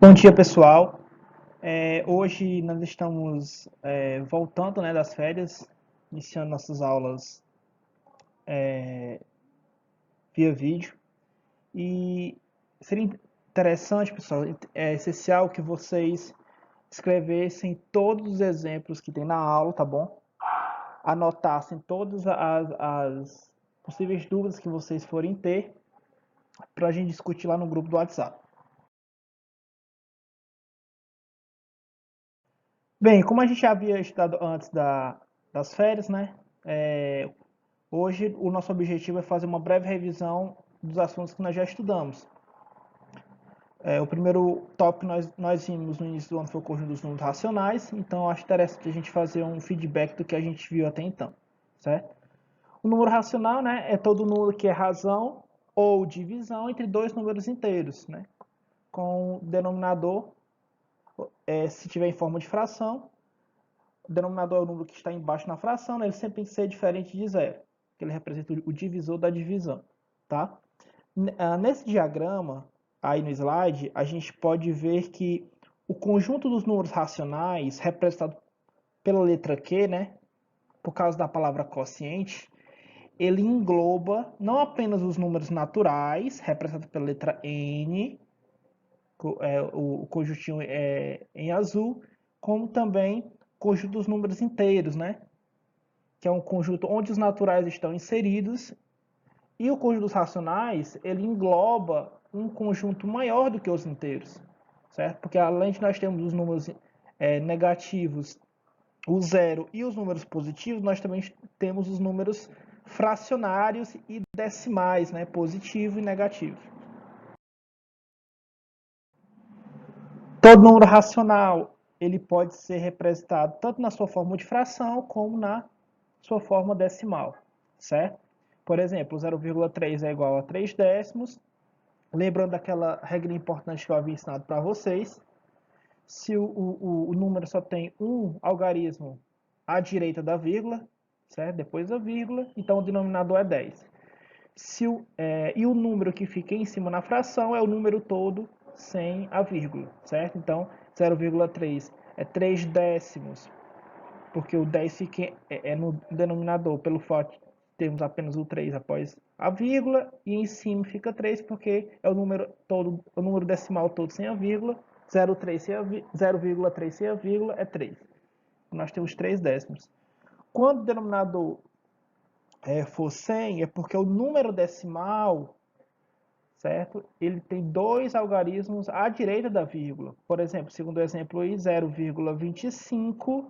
Bom dia, pessoal. Hoje nós estamos voltando, né, das férias, iniciando nossas aulas via vídeo. E seria interessante, pessoal, é essencial que vocês escrevessem todos os exemplos que tem na aula, tá bom? Anotassem todas as possíveis dúvidas que vocês forem ter para a gente discutir lá no grupo do WhatsApp. Bem, como a gente já havia estudado antes das férias, né? É, Hoje o nosso objetivo é fazer uma breve revisão dos assuntos que nós já estudamos. O primeiro tópico que nós vimos no início do ano foi o conjunto dos números racionais, então eu acho interessante a gente fazer um feedback do que a gente viu até então, certo? O número racional, né, é todo número que é razão ou divisão entre dois números inteiros, né? Com o denominador, se tiver em forma de fração, o denominador é o número que está embaixo na fração, né? Ele sempre tem que ser diferente de zero, que ele representa o divisor da divisão, tá? Nesse diagrama, aí no slide, a gente pode ver que o conjunto dos números racionais, representado pela letra Q, né, por causa da palavra quociente, ele engloba não apenas os números naturais, representados pela letra N, o conjuntinho em azul, como também o conjunto dos números inteiros, né, que é um conjunto onde os naturais estão inseridos. E o conjunto dos racionais, ele engloba um conjunto maior do que os inteiros, certo? Porque além de nós termos os números negativos, o zero e os números positivos, nós também temos os números fracionários e decimais, né? Positivo e negativo. Todo número racional, ele pode ser representado tanto na sua forma de fração como na sua forma decimal, certo? Por exemplo, 0,3 é igual a 3 décimos. Lembrando daquela regra importante que eu havia ensinado para vocês, se o número só tem um algarismo à direita da vírgula, certo? Depois da vírgula, então o denominador é 10. E o número que fica em cima na fração é o número todo sem a vírgula, certo? Então, 0,3 é 3 décimos, porque o 10 fica no denominador, pelo fato de termos apenas o 3 após a vírgula, e em cima fica 3 porque é o número todo, o número decimal todo sem a vírgula, 0,3 sem a vírgula é 3. Nós temos 3 décimos. Quando o denominador for 100, é porque o número decimal, certo? Ele tem dois algarismos à direita da vírgula. Por exemplo, segundo o exemplo aí, 0,25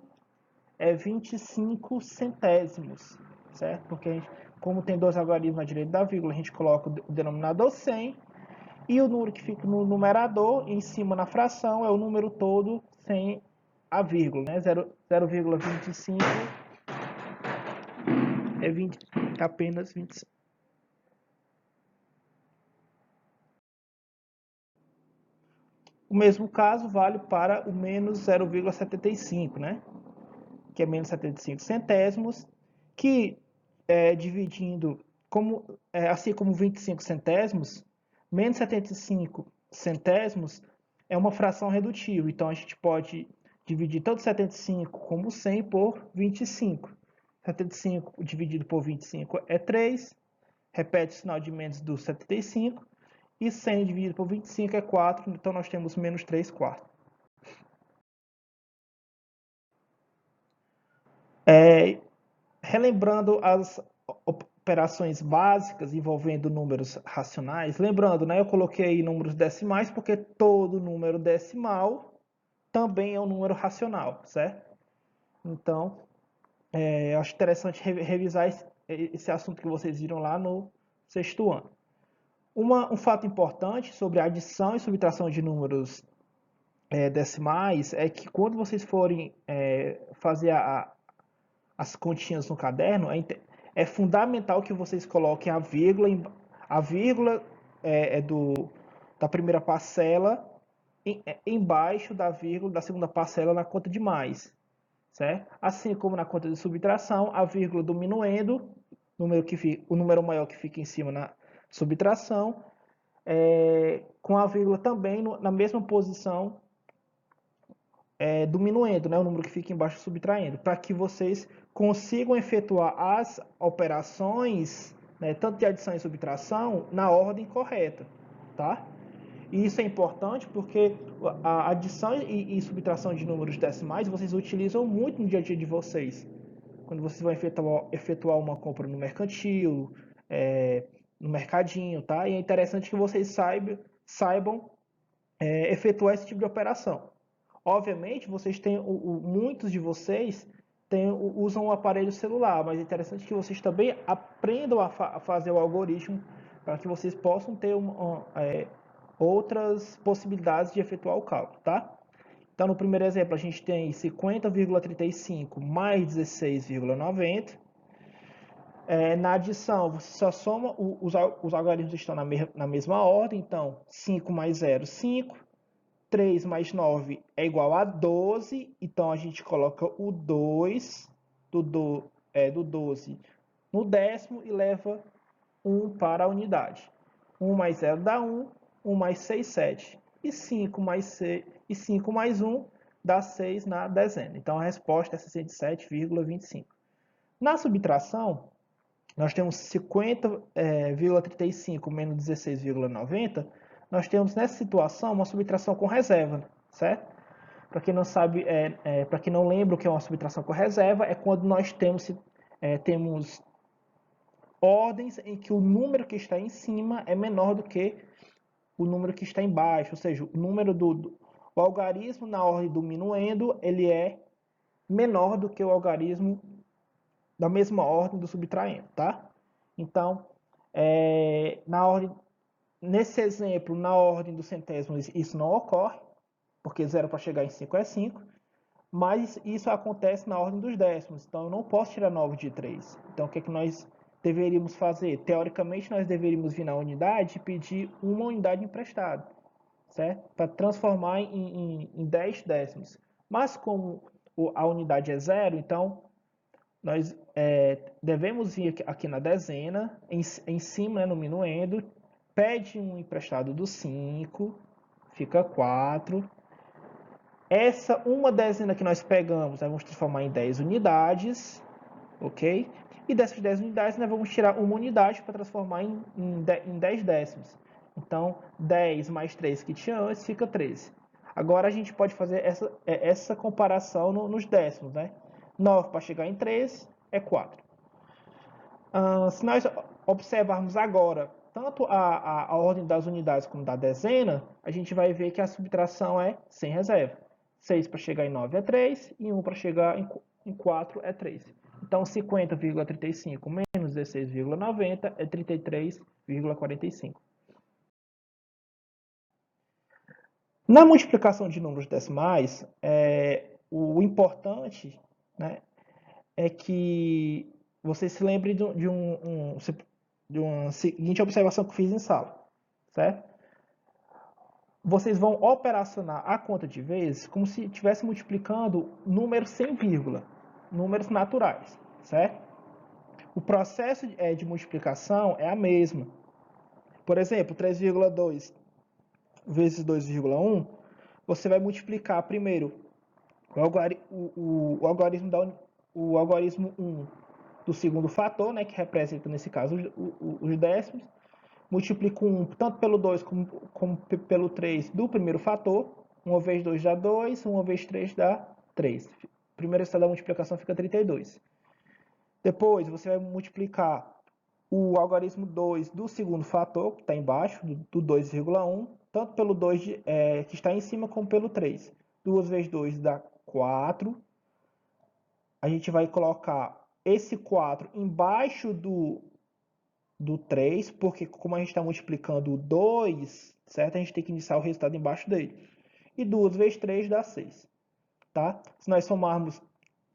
é 25 centésimos, certo? Porque como tem dois algarismos à direita da vírgula, a gente coloca o denominador 100 e o número que fica no numerador, em cima na fração, é o número todo sem a vírgula, né? 0,25 é 20, apenas 25. O mesmo caso vale para o menos 0,75, né? Que é menos 75 centésimos, que dividindo, assim como 25 centésimos, menos 75 centésimos é uma fração redutível. Então, a gente pode dividir tanto 75 como 100 por 25. 75 dividido por 25 é 3, repete o sinal de menos do 75, e 100 dividido por 25 é 4, então nós temos menos 3 quartos. Relembrando as operações básicas envolvendo números racionais, lembrando, né, eu coloquei aí números decimais porque todo número decimal também é um número racional, certo? Então, eu acho interessante revisar esse assunto que vocês viram lá no sexto ano. Um fato importante sobre a adição e subtração de números decimais é que quando vocês forem fazer as continhas no caderno, é fundamental que vocês coloquem a vírgula, a vírgula da primeira parcela embaixo da vírgula da segunda parcela na conta de mais, certo? Assim como na conta de subtração, a vírgula diminuindo, o número maior que fica em cima na subtração, com a vírgula também na mesma posição do minuendo, né, o número que fica embaixo subtraindo, para que vocês consigam efetuar as operações, né, tanto de adição e subtração, na ordem correta, tá? E isso é importante porque a adição e subtração de números decimais vocês utilizam muito no dia a dia de vocês. Quando vocês vão efetuar uma compra no mercantil, no mercadinho, tá? E é interessante que vocês saibam efetuar esse tipo de operação. Obviamente, vocês têm, muitos de vocês usam o aparelho celular, mas é interessante que vocês também aprendam a fazer o algoritmo para que vocês possam ter outras possibilidades de efetuar o cálculo, tá? Então, no primeiro exemplo, a gente tem 50,35 mais 16,90. Na adição, você só soma, os algarismos estão na mesma ordem, então 5 mais 0, 5. 3 mais 9 é igual a 12, então a gente coloca o 2 do 12 no décimo e leva 1 para a unidade. 1 mais 0 dá 1, 1 mais 6, 7. E 5 mais 1 dá 6 na dezena. Então a resposta é 67,25. Na subtração, nós temos 50,35 menos 16,90. Nós temos nessa situação uma subtração com reserva, certo? Para quem não sabe, para quem não lembra o que é uma subtração com reserva, é quando nós temos ordens em que o número que está em cima é menor do que o número que está embaixo, ou seja, o número o algarismo na ordem do minuendo ele é menor do que o algarismo da mesma ordem do subtraendo, tá? Então, nesse exemplo, na ordem dos centésimos, isso não ocorre, porque 0 para chegar em 5 é 5, mas isso acontece na ordem dos décimos, então eu não posso tirar 9 de 3. Então, o que é que nós deveríamos fazer? Teoricamente, nós deveríamos vir na unidade e pedir uma unidade emprestada, certo? Para transformar em 10 décimos. Mas como a unidade é 0, então nós devemos vir aqui na dezena, em cima, né, no minuendo, pede um emprestado do 5, fica 4. Essa uma dezena que nós pegamos, nós vamos transformar em 10 unidades, ok? E dessas 10 unidades, nós vamos tirar uma unidade para transformar em 10 décimos. Então, 10 mais 3 que tinha antes fica 13. Agora a gente pode fazer essa comparação nos décimos, né? 9 para chegar em 3 é 4. Se nós observarmos agora tanto a ordem das unidades como da dezena, a gente vai ver que a subtração é sem reserva. 6 para chegar em 9 é 3 e 1 para chegar em 4 é 3. Então, 50,35 menos 16,90 é 33,45. Na multiplicação de números decimais, o importante, né, é que você se lembre de uma seguinte observação que eu fiz em sala, certo? Vocês vão operacionar a conta de vezes como se estivesse multiplicando números sem vírgula, números naturais, certo? O processo de multiplicação é a mesma. Por exemplo, 3,2 vezes 2,1, você vai multiplicar primeiro o algarismo 1 do segundo fator, né, que representa nesse caso os décimos, multiplico 1 tanto pelo 2 como pelo 3 do primeiro fator, 1 vezes 2 dá 2, 1 vezes 3 dá 3. O primeiro resultado da multiplicação fica 32. Depois você vai multiplicar o algarismo 2 do segundo fator, que está embaixo, do 2,1, tanto pelo 2 que está em cima como pelo 3. 2 vezes 2 dá 4. A gente vai colocar esse 4 embaixo do 3, porque como a gente está multiplicando o 2, certo? A gente tem que iniciar o resultado embaixo dele. E 2 vezes 3 dá 6. Tá? Se nós somarmos,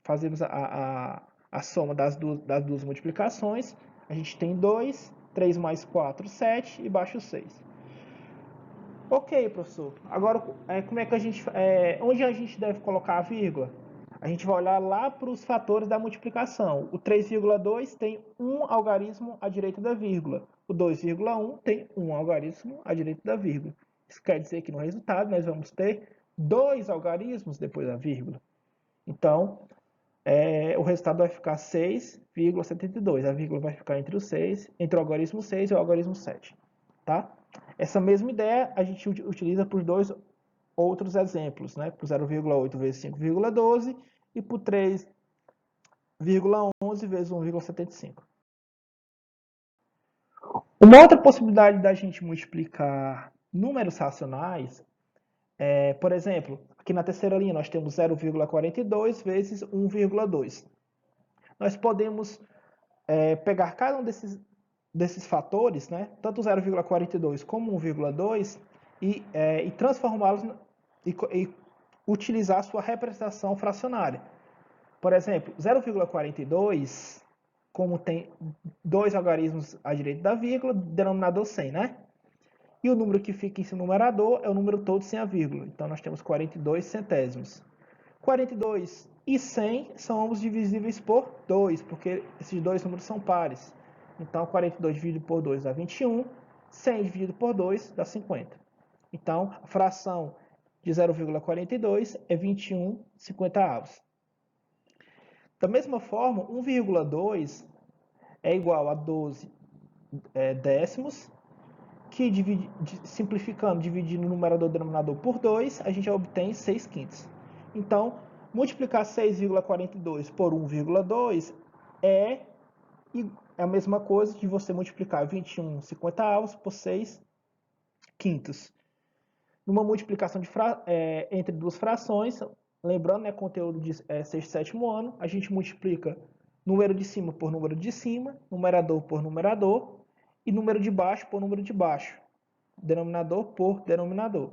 fazemos a soma das duas multiplicações, a gente tem 2, 3 mais 4, 7 e baixo 6. Ok, professor. Agora, como é que onde a gente deve colocar a vírgula? A gente vai olhar lá para os fatores da multiplicação. O 3,2 tem um algarismo à direita da vírgula. O 2,1 tem um algarismo à direita da vírgula. Isso quer dizer que no resultado nós vamos ter 2 algarismos depois da vírgula. Então, o resultado vai ficar 6,72. A vírgula vai ficar entre entre o algarismo 6 e o algarismo 7. Tá? Essa mesma ideia a gente utiliza por dois outros exemplos, né? Por 0,8 vezes 5,12 e por 3,11 vezes 1,75. Uma outra possibilidade da gente multiplicar números racionais por exemplo, aqui na terceira linha nós temos 0,42 vezes 1,2. Nós podemos pegar cada um desses fatores, né, tanto 0,42 como 1,2, e transformá-los e utilizar a sua representação fracionária. Por exemplo, 0,42, como tem dois algarismos à direita da vírgula, denominador 100, né? E o número que fica em seu numerador é o número todo sem a vírgula. Então, nós temos 42 centésimos. 42 e 100 são ambos divisíveis por 2, porque esses dois números são pares. Então, 42 dividido por 2 dá 21, 100 dividido por 2 dá 50. Então, a fração de 0,42 é 21/50. Da mesma forma, 1,2 é igual a 12 décimos, que simplificando, dividindo o numerador e o denominador por 2, a gente obtém 6 quintos. Então, multiplicar 6,42 por 1,2 é a mesma coisa de você multiplicar 21/50 por 6 quintos. Numa multiplicação entre duas frações, lembrando, né, conteúdo de sexto e sétimo ano, a gente multiplica número de cima por número de cima, numerador por numerador, e número de baixo por número de baixo, denominador por denominador.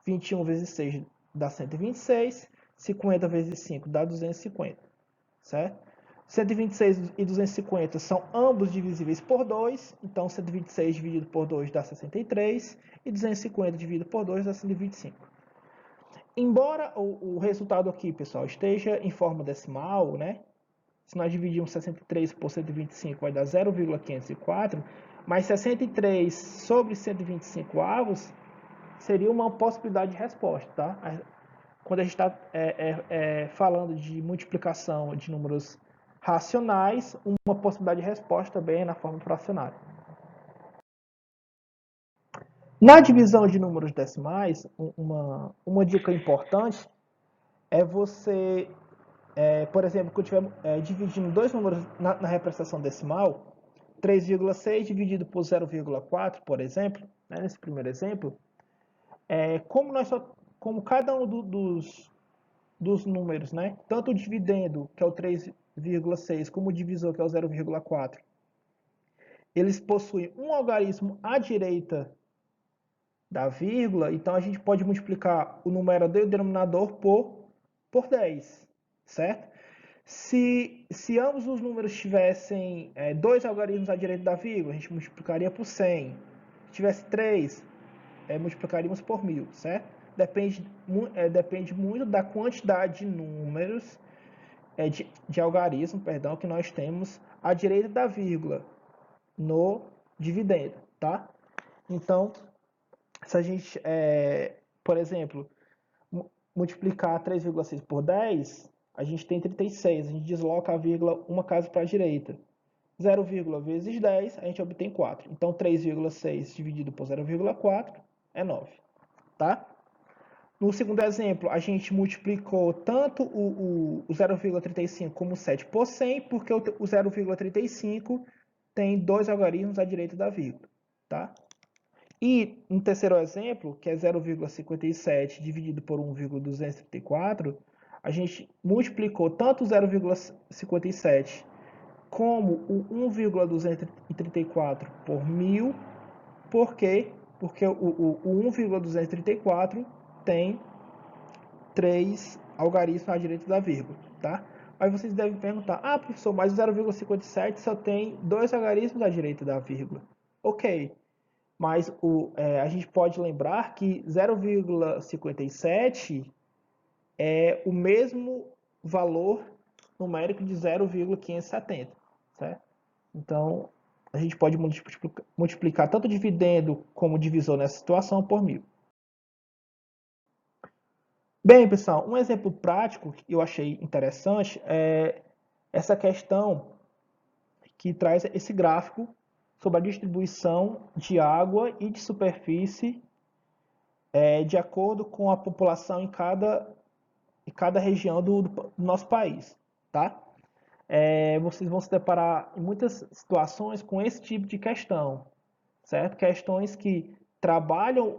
21 vezes 6 dá 126, 50 vezes 5 dá 250, certo? 126 e 250 são ambos divisíveis por 2, então 126 dividido por 2 dá 63, e 250 dividido por 2 dá 125. Embora o resultado aqui, pessoal, esteja em forma decimal, né? Se nós dividirmos 63 por 125 vai dar 0,504, mas 63 sobre 125 avos seria uma possibilidade de resposta, tá? Quando a gente está falando de multiplicação de números racionais, uma possibilidade de resposta também é na forma fracionária. Na divisão de números decimais, uma dica importante é você, por exemplo, quando estiver dividindo dois números na representação decimal, 3,6 dividido por 0,4, por exemplo, né, nesse primeiro exemplo, como cada um dos números, né, tanto o dividendo, que é o 3,6, como o divisor, que é o 0,4, eles possuem um algarismo à direita da vírgula, então a gente pode multiplicar o numerador e o denominador por 10, certo? Se ambos os números tivessem dois algarismos à direita da vírgula, a gente multiplicaria por 100. Se tivesse 3, multiplicaríamos por 1000, certo? Depende muito da quantidade de números, de algarismo, perdão, que nós temos à direita da vírgula no dividendo, tá? Então, se a gente, por exemplo, multiplicar 3,6 por 10, a gente tem 36. A gente desloca a vírgula uma casa para a direita. 0, vezes 10, a gente obtém 4. Então, 3,6 dividido por 0,4 é 9. Tá? No segundo exemplo, a gente multiplicou tanto o 0,35 como o 7 por 100, porque o 0,35 tem dois algarismos à direita da vírgula. Tá? E no terceiro exemplo, que é 0,57 dividido por 1,234, a gente multiplicou tanto o 0,57 como o 1,234 por 1000. Por quê? Porque o 1,234 tem 3 algarismos à direita da vírgula, tá? Aí vocês devem perguntar, professor, mas o 0,57 só tem 2 algarismos à direita da vírgula. Ok, mas a gente pode lembrar que 0,57 é o mesmo valor numérico de 0,570, certo? Então, a gente pode multiplicar tanto o dividendo como o divisor nessa situação por 1000. Bem, pessoal, um exemplo prático que eu achei interessante é essa questão que traz esse gráfico sobre a distribuição de água e de superfície de acordo com a população em cada região do nosso país, tá? Vocês vão se deparar em muitas situações com esse tipo de questão, certo? Questões que trabalham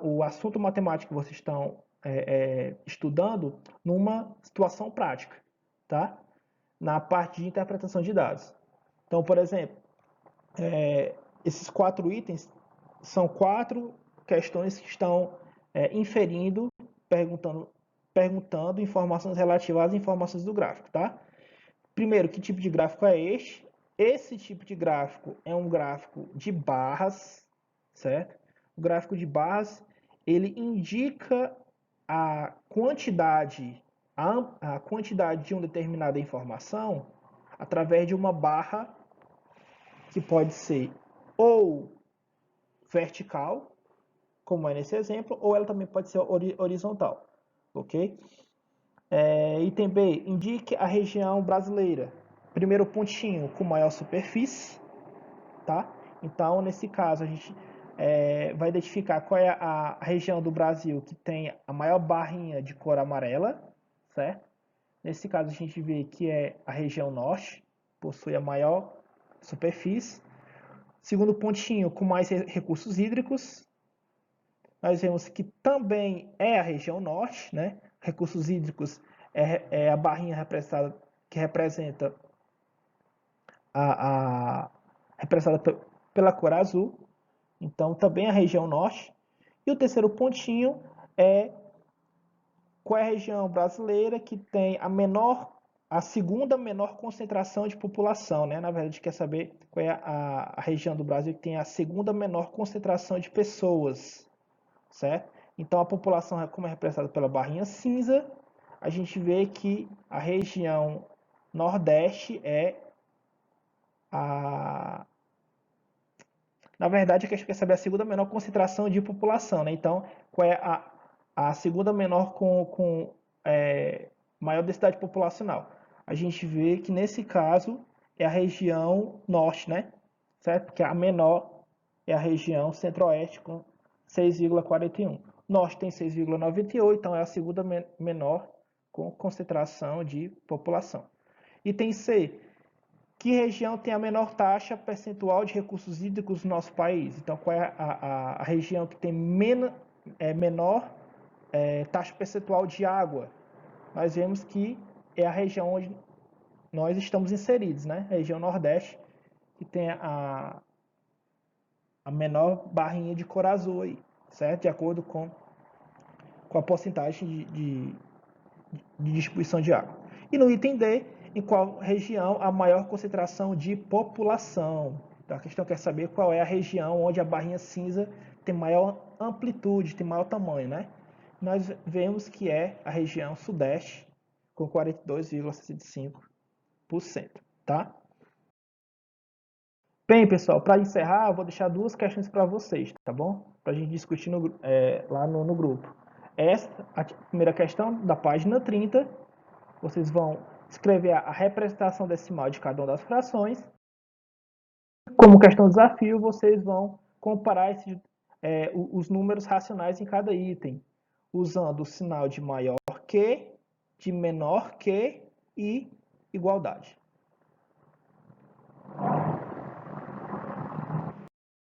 o assunto matemático que vocês estão estudando numa situação prática, tá? Na parte de interpretação de dados. Então, por exemplo, esses 4 itens são 4 questões que estão inferindo, perguntando informações relativas às informações do gráfico, tá? Primeiro, que tipo de gráfico é este? Esse tipo de gráfico é um gráfico de barras, certo? O gráfico de barras, ele indica a quantidade de uma determinada informação através de uma barra que pode ser ou vertical, como é nesse exemplo, ou ela também pode ser horizontal, ok? Item B, indique a região brasileira. Primeiro pontinho, com maior superfície, tá? Então, nesse caso, a gente vai identificar qual é a região do Brasil que tem a maior barrinha de cor amarela, certo? Nesse caso, a gente vê que é a região norte, possui a maior superfície. Segundo pontinho, com mais recursos hídricos, nós vemos que também é a região norte, né? Recursos hídricos é a barrinha que representa representada pela cor azul, então também a região norte. E o terceiro pontinho é qual é a região brasileira que tem a segunda menor concentração de população, né? Na verdade, a gente quer saber qual é a região do Brasil que tem a segunda menor concentração de pessoas, certo? Então, a população, como é representada pela barrinha cinza, a gente vê que a região Nordeste na verdade, a gente quer saber a segunda menor concentração de população, né? Então, qual é a segunda menor com maior densidade populacional? A gente vê que, nesse caso, é a região norte, né? Certo? Porque a menor é a região centro-oeste com 6,41. Norte tem 6,98, então é a segunda menor com concentração de população. Item C. Que região tem a menor taxa percentual de recursos hídricos no nosso país? Então, qual é a região que tem menor taxa percentual de água? Nós vemos que é a região onde nós estamos inseridos, né? A região Nordeste, que tem a menor barrinha de cor azul aí, certo? De acordo com a porcentagem de distribuição de água. E no item D, em qual região a maior concentração de população? Então a questão quer saber qual é a região onde a barrinha cinza tem maior amplitude, tem maior tamanho, né? Nós vemos que é a região sudeste, com 42,65%, tá? Bem, pessoal, para encerrar, eu vou deixar 2 questões para vocês, tá bom? Para a gente discutir lá no grupo. Essa, a primeira questão, da página 30, vocês vão escrever a representação decimal de cada uma das frações. Como questão desafio, vocês vão comparar os números racionais em cada item, usando o sinal de maior que, de menor que e igualdade.